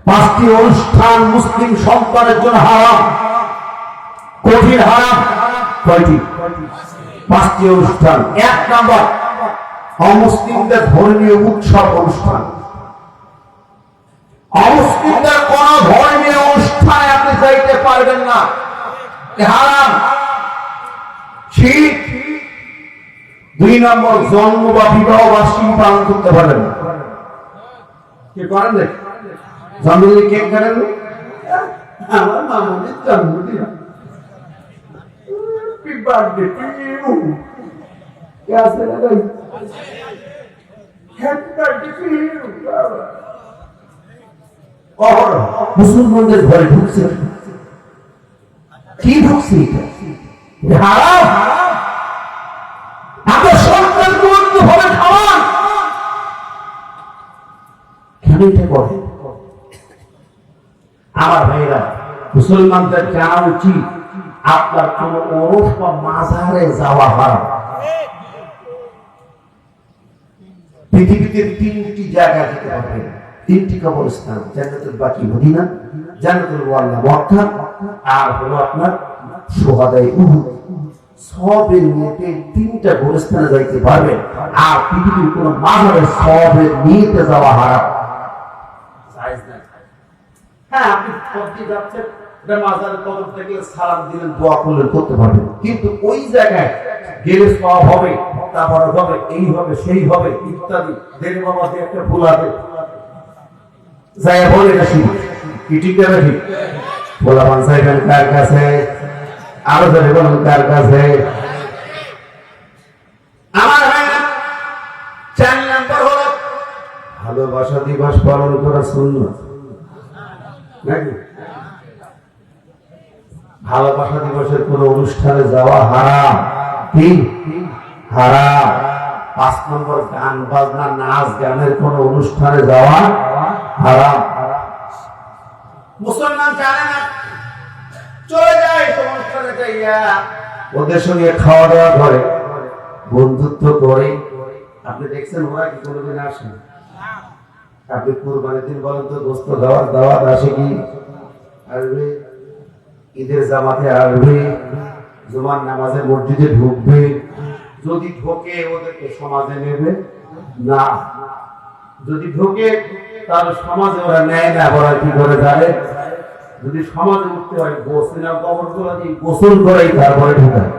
পাঁচটি অনুষ্ঠান মুসলিম সন্তানের জন্য হারাম, কঠিন হারাম। কয়টি? পাঁচটি অনুষ্ঠান। এক নম্বর, অমুসলিমদের ধর্মীয় উৎসব অনুষ্ঠান। অমুসলিমদের কোন ধর্মীয় অনুষ্ঠানে আপনি যাইতে পারবেন না, হারাম, ঠিক। দুই নম্বর, জন্ম বা বিবাহ বার্ষিকী পালন করতে পারবেন না। কি করেন? জন্মদিনে কেক কাটেন? আমার মামুনির জন্মদিন, হ্যাপি বার্থডে টু ইউ, কে আছে না ভাই? Happy birthday to you. মুসলমানদের ঘরে ঢুকছে, কি ঢুকছে? হারাম। আপনার সন্তান হবে খাওয়ান, কেন এটা করে? আমার ভাইরা, মুসলমানদের জানা উচিত আপনার কোন ওরস বা মাজারে যাওয়া হারাম। পৃথিবীতে তিনটি জায়গা যেতে পারবেন, তিনটি কবরস্থান, জান্নাতুল বাকি মদিনা, জান্নাতুল ওয়াল্লা মক্কা, আর হলো আপনার শুহাদায়ে উহুদ। সবের নিয়তে তিনটা কবরস্থানে যাইতে পারবেন, আর পৃথিবীর কোন মাজারে সবের নিয়তে যাওয়া হারাম। হ্যাঁ, আপনি সবজি যাচ্ছেন, মাজারে কবর থেকে সালাম দিলেন, দোয়া করলেন, করতে পারবেন, কিন্তু ওই জায়গায় গেলে সব হবে, তারপরে হবে, এই হবে, সেই হবে ইত্যাদি। দেখে বাবা একটা ভুল হবে, যাই বলে এটা ঠিক, কি ঠিক না ঠিক? বলা মানসাইবেন কার কাছে, আরো ধরে বলুন কার কাছে। আমার চার নম্বর হলো ভালোবাসা দিবস পালন করা সুন্নাত নাকি? ভালোবাসা দিবসের কোন অনুষ্ঠানে যাওয়া হারাম, কি হারাম। 5 নম্বর, গান বাজনা নাচ গানের কোন অনুষ্ঠানে যাওয়া হারাম। মুসলমান জানে না, চলে যায় অনুষ্ঠানে, যাইয়া ওদের সঙ্গে খাওয়া দাওয়া করে, বন্ধুত্ব করে। আপনি দেখছেন ওরা কি কোনোদিন আসে? আপনি কুরবানির দিন বলেন তো, গোস্ত খাওয়ার দাওয়াত আসে কি? আসবে। ঈদের জামাতে আসবে, জুমার নামাজে মসজিদে ঢুকবে, যদি ঢোকে ওদেরকে সমাজে নেবে না, যদি ঢোকে তাহলে সমাজে ওরা নেয় না। ওরা কি করে জানে? যদি সমাজে উঠতে হয়, গোসল কবর তোলা দিয়ে গোসল করেই তারপরে ঢোকায়।